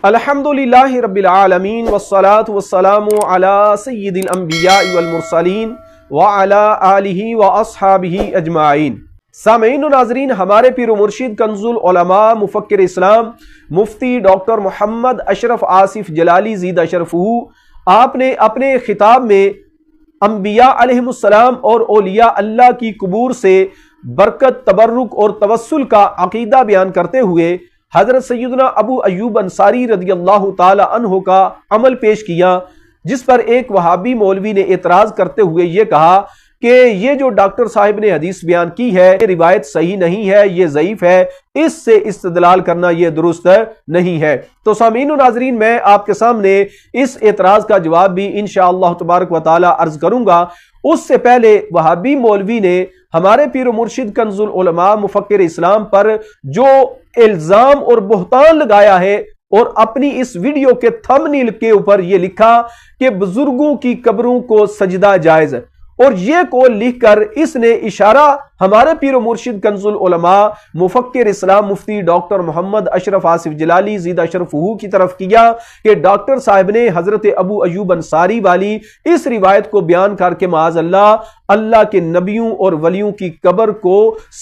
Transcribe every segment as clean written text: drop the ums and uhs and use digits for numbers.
الحمدللہ رب العالمین والصلاة والسلام علی سید الانبیاء والمرسلین وعلی آلہ واصحابہ اجمعین۔ سامعین و ناظرین، ہمارے پیر و مرشد کنز العلماء مفکر اسلام مفتی ڈاکٹر محمد اشرف آصف جلالی زیدہ شرفہ آپ نے اپنے خطاب میں انبیاء علیہم السلام اور اولیاء اللہ کی قبور سے برکت، تبرک اور توسل کا عقیدہ بیان کرتے ہوئے حضرت سیدنا ابو ایوب انصاری رضی اللہ تعالی عنہ کا عمل پیش کیا، جس پر ایک وہابی مولوی نے اعتراض کرتے ہوئے یہ کہا کہ یہ جو ڈاکٹر صاحب نے حدیث بیان کی ہے یہ روایت صحیح نہیں ہے، یہ ضعیف ہے، اس سے استدلال کرنا یہ درست نہیں ہے۔ تو سامعین و ناظرین، میں آپ کے سامنے اس اعتراض کا جواب بھی انشاءاللہ تبارک و تعالی عرض کروں گا۔ اس سے پہلے وہابی مولوی نے ہمارے پیر و مرشد کنز العلماء مفکر اسلام پر جو الزام اور بہتان لگایا ہے اور اپنی اس ویڈیو کے تھمبنیل کے اوپر یہ لکھا کہ بزرگوں کی قبروں کو سجدہ جائز، اور یہ قول لکھ کر اس نے اشارہ ہمارے پیر و مرشد کنز العلماء مفکر اسلام مفتی ڈاکٹر محمد اشرف آصف جلالی زیدہ شرفہ کی طرف کیا کہ ڈاکٹر صاحب نے حضرت ابو ایوب انصاری والی اس روایت کو بیان کر کے معاذ اللہ کے نبیوں اور ولیوں کی قبر کو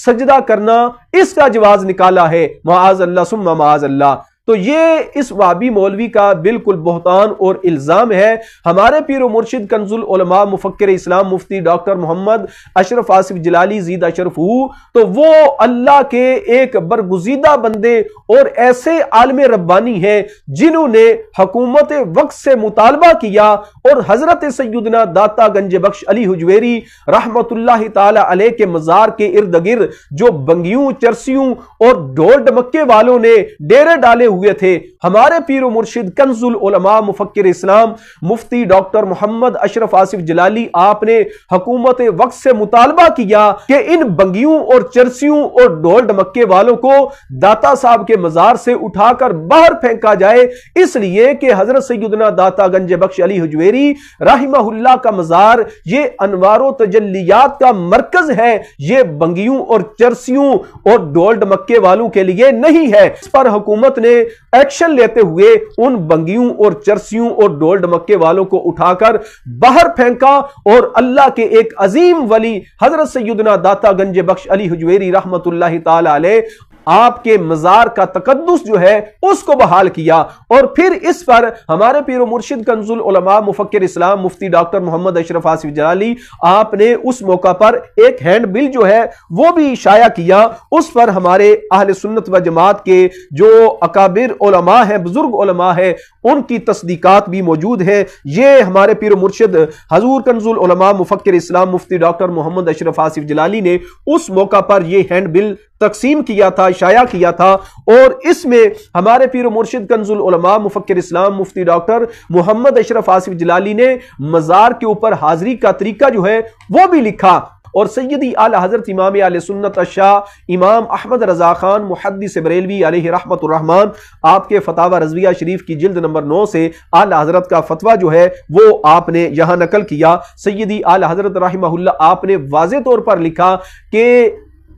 سجدہ کرنا اس کا جواز نکالا ہے، معاذ اللہ ثم معاذ اللہ۔ تو یہ اس وہابی مولوی کا بالکل بہتان اور الزام ہے۔ ہمارے پیر و مرشد کنز العلماء مفکر اسلام مفتی ڈاکٹر محمد اشرف آصف جلالی زیدہ شرفہ تو وہ اللہ کے ایک برگزیدہ بندے اور ایسے عالم ربانی ہیں جنہوں نے حکومت وقت سے مطالبہ کیا اور حضرت سیدنا داتا گنج بخش علی حجویری رحمت اللہ تعالی علیہ کے مزار کے ارد گرد جو بنگیوں، چرسیوں اور ڈھول ڈمکے والوں نے ڈیرے ڈالے ہوئے تھے، ہمارے پیر و مرشد کنز العلماء مفکر اسلام مفتی ڈاکٹر محمد اشرف آصف جلالی آپ نے حکومت وقت سے مطالبہ کیا کہ ان بنگیوں اور چرسیوں اور ڈھول ڈمکے والوں کو داتا صاحب کے مزار سے اٹھا کر باہر پھینکا جائے، اس لیے کہ حضرت سیدنا داتا گنج بخش علی حجویری رحمہ اللہ کا مزار یہ انوار و تجلیات کا مرکز ہے، یہ بنگیوں اور چرسیوں اور ڈھول ڈمکے والوں کے لیے نہیں ہے۔ اس پر حکومت نے ایکشن لیتے ہوئے ان بنگیوں اور چرسیوں اور ڈھول ڈمکے والوں کو اٹھا کر باہر پھینکا، اور اللہ کے ایک عظیم ولی حضرت سیدنا داتا گنج بخش علی حجویری رحمت اللہ تعالی علیہ آپ کے مزار کا تقدس جو ہے اس کو بحال کیا۔ اور پھر اس پر ہمارے پیر و مرشد کنز العلماء مفکر اسلام مفتی ڈاکٹر محمد اشرف آصف جلالی آپ نے اس موقع پر ایک ہینڈ بل جو ہے وہ بھی شائع کیا، اس پر ہمارے اہل سنت و جماعت کے جو اکابر علماء ہیں، بزرگ علماء ہیں، ان کی تصدیقات بھی موجود ہیں۔ یہ ہمارے پیر و مرشد حضور کنز العلماء مفکر اسلام مفتی ڈاکٹر محمد اشرف آصف جلالی نے اس موقع پر یہ ہینڈ بل تقسیم کیا تھا، شائع کیا تھا، اور اس میں ہمارے پیر و مرشد کنز العلماء مفکر اسلام مفتی ڈاکٹر محمد اشرف آصف جلالی نے مزار کے اوپر حاضری کا طریقہ جو ہے وہ بھی لکھا، اور سیدی اعلی حضرت امام اہل سنت الشاہ امام احمد رضا خان محدث بریلوی علیہ رحمت الرحمن آپ کے فتاوی رضویہ شریف کی جلد نمبر 9 سے اعلی حضرت کا فتویٰ جو ہے وہ آپ نے یہاں نقل کیا۔ سیدی اعلی حضرت رحمہ اللہ آپ نے واضح طور پر لکھا کہ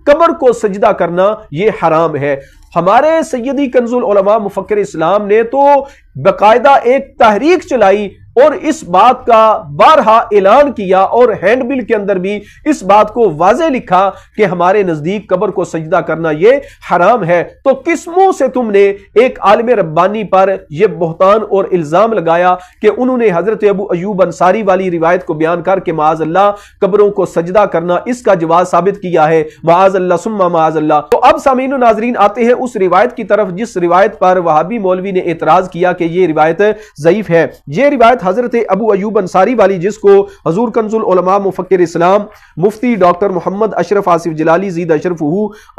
قبر کو سجدہ کرنا یہ حرام ہے۔ ہمارے سیدی کنز العلماء مفکر اسلام نے تو باقاعدہ ایک تحریک چلائی اور اس بات کا بارہا اعلان کیا، اور ہینڈ بل کے اندر بھی اس بات کو واضح لکھا کہ ہمارے نزدیک قبر کو سجدہ کرنا یہ حرام ہے۔ تو کس منہ سے تم نے ایک عالم ربانی پر یہ بہتان اور الزام لگایا کہ انہوں نے حضرت ابو ایوب انصاری والی روایت کو بیان کر کے معاذ اللہ قبروں کو سجدہ کرنا اس کا جواز ثابت کیا ہے، معاذ اللہ ثم معاذ اللہ۔ تو اب سامعین و ناظرین آتے ہیں اس روایت کی طرف جس روایت پر وہابی مولوی نے اعتراض کیا کہ یہ روایت ضعیف ہے۔ یہ روایت حضرت ابو ایوب انصاری والی جس کو حضور کنز العلماء مفکر اسلام مفتی ڈاکٹر محمد اشرف آصف جلالی زیدہ شرفہ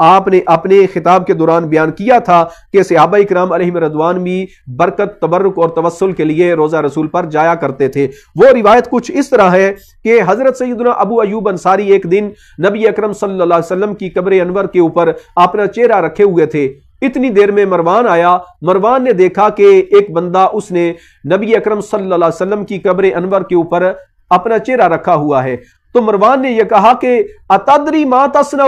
آپ نے اپنے خطاب کے دوران بیان کیا تھا کہ صحابہ کرام علیہم رضوان بھی برکت، تبرک اور توسل کے لیے روضہ رسول پر جایا کرتے تھے۔ وہ روایت کچھ اس طرح ہے کہ حضرت سیدنا ابو ایوب انصاری ایک دن نبی اکرم صلی اللہ علیہ وسلم کی قبر انور کے اوپر اپنا چہرہ رکھے ہوئے تھے۔ اتنی دیر میں مروان آیا، مروان نے دیکھا کہ ایک بندہ اس نے نبی اکرم صلی اللہ علیہ وسلم کی قبر انور کے اوپر اپنا چہرہ رکھا ہوا ہے۔ تو مروان نے یہ کہا کہ اتدری ما تصنع،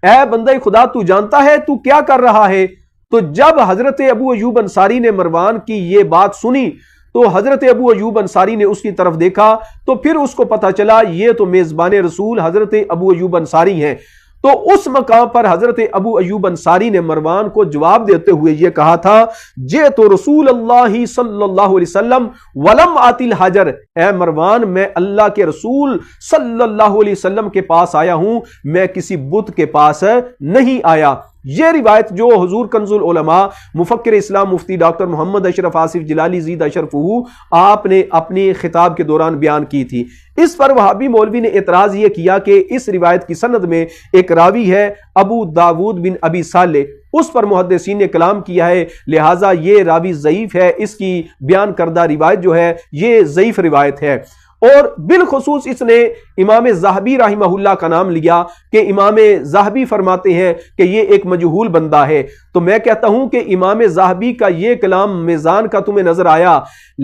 اے بندہ خدا تو جانتا ہے تو کیا کر رہا ہے؟ تو جب حضرت ابو ایوب انصاری نے مروان کی یہ بات سنی تو حضرت ابو ایوب انصاری نے اس کی طرف دیکھا تو پھر اس کو پتا چلا یہ تو میزبان رسول حضرت ابو ایوب انصاری ہیں۔ تو اس مقام پر حضرت ابو ایوب انصاری نے مروان کو جواب دیتے ہوئے یہ کہا تھا، جئت رسول اللہ صلی اللہ علیہ وسلم ولم آتی الحجر، اے مروان میں اللہ کے رسول صلی اللہ علیہ وسلم کے پاس آیا ہوں، میں کسی بت کے پاس نہیں آیا۔ یہ روایت جو حضور کنز العلماء مفکر اسلام مفتی ڈاکٹر محمد اشرف آصف جلالی زیدہ شرفہ آپ نے اپنی خطاب کے دوران بیان کی تھی، اس پر وہابی مولوی نے اعتراض یہ کیا کہ اس روایت کی سند میں ایک راوی ہے ابو داود بن ابی صالح، اس پر محدثین نے کلام کیا ہے، لہٰذا یہ راوی ضعیف ہے، اس کی بیان کردہ روایت جو ہے یہ ضعیف روایت ہے۔ اور بالخصوص اس نے امام ذہبی رحمہ اللہ کا نام لیا کہ امام ذہبی فرماتے ہیں کہ یہ ایک مجہول بندہ ہے۔ تو میں کہتا ہوں کہ امام ذہبی کا یہ کلام میزان کا تمہیں نظر آیا،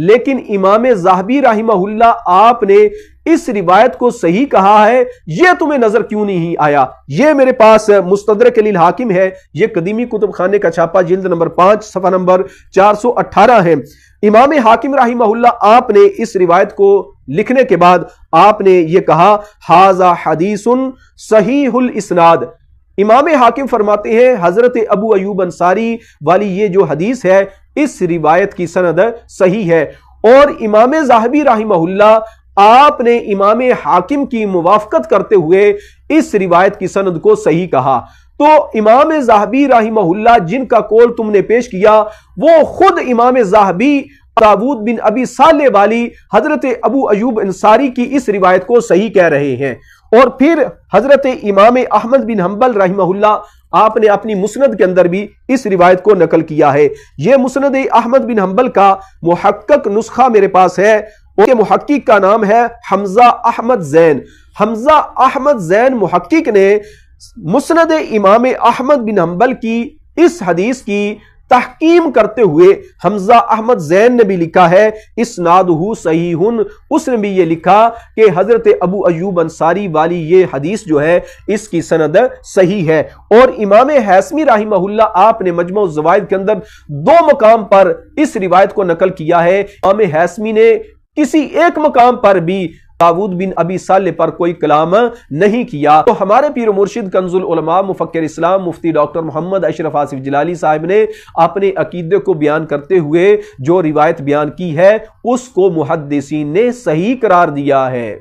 لیکن امام ذہبی رحمہ اللہ آپ نے اس روایت کو صحیح کہا ہے، یہ تمہیں نظر کیوں نہیں آیا؟ یہ میرے پاس مستدرک للحاکم ہے، یہ قدیمی کتب خانے کا چھاپا جلد نمبر 5 صفحہ نمبر 418 ہے۔ امام حاکم رحمہ اللہ آپ نے اس روایت کو لکھنے کے بعد آپ نے یہ کہا، ھذا حدیث صحیح الاسناد۔ امام حاکم فرماتے ہیں حضرت ابو ایوب انصاری والی یہ جو حدیث ہے اس روایت کی سند صحیح ہے۔ اور امام ذہبی رحمہ اللہ آپ نے امام حاکم کی موافقت کرتے ہوئے اس روایت کی سند کو صحیح کہا۔ تو امام ذہبی رحمہ اللہ جن کا قول تم نے پیش کیا وہ خود امام ذہبی داود بن ابی صالح والی حضرت ابو ایوب انصاری کی اس روایت کو صحیح کہہ رہے ہیں۔ اور پھر حضرت امام احمد بن حنبل رحمہ اللہ آپ نے اپنی مسند کے اندر بھی اس روایت کو نقل کیا ہے۔ یہ مسند احمد بن حنبل کا محقق نسخہ میرے پاس ہے، ان کے محقق کا نام ہے حمزہ احمد زین۔ حمزہ احمد زین محقق نے مسند امام احمد بن حنبل کی اس حدیث کی تحکیم کرتے ہوئے حمزہ احمد زین نے بھی لکھا ہے اسنادہ صحیح، اس نے بھی یہ لکھا کہ حضرت ابو ایوب انصاری والی یہ حدیث جو ہے اس کی سند صحیح ہے۔ اور امام حیثمی رحمہ اللہ آپ نے مجمع الزوائد کے اندر 2 مقام پر اس روایت کو نقل کیا ہے۔ امام حیثمی نے کسی ایک مقام پر بھی داود بن ابی صالح پر کوئی کلام نہیں کیا۔ تو ہمارے پیر و مرشد کنز العلماء مفکر اسلام مفتی ڈاکٹر محمد اشرف آصف جلالی صاحب نے اپنے عقیدے کو بیان کرتے ہوئے جو روایت بیان کی ہے اس کو محدثین نے صحیح قرار دیا ہے۔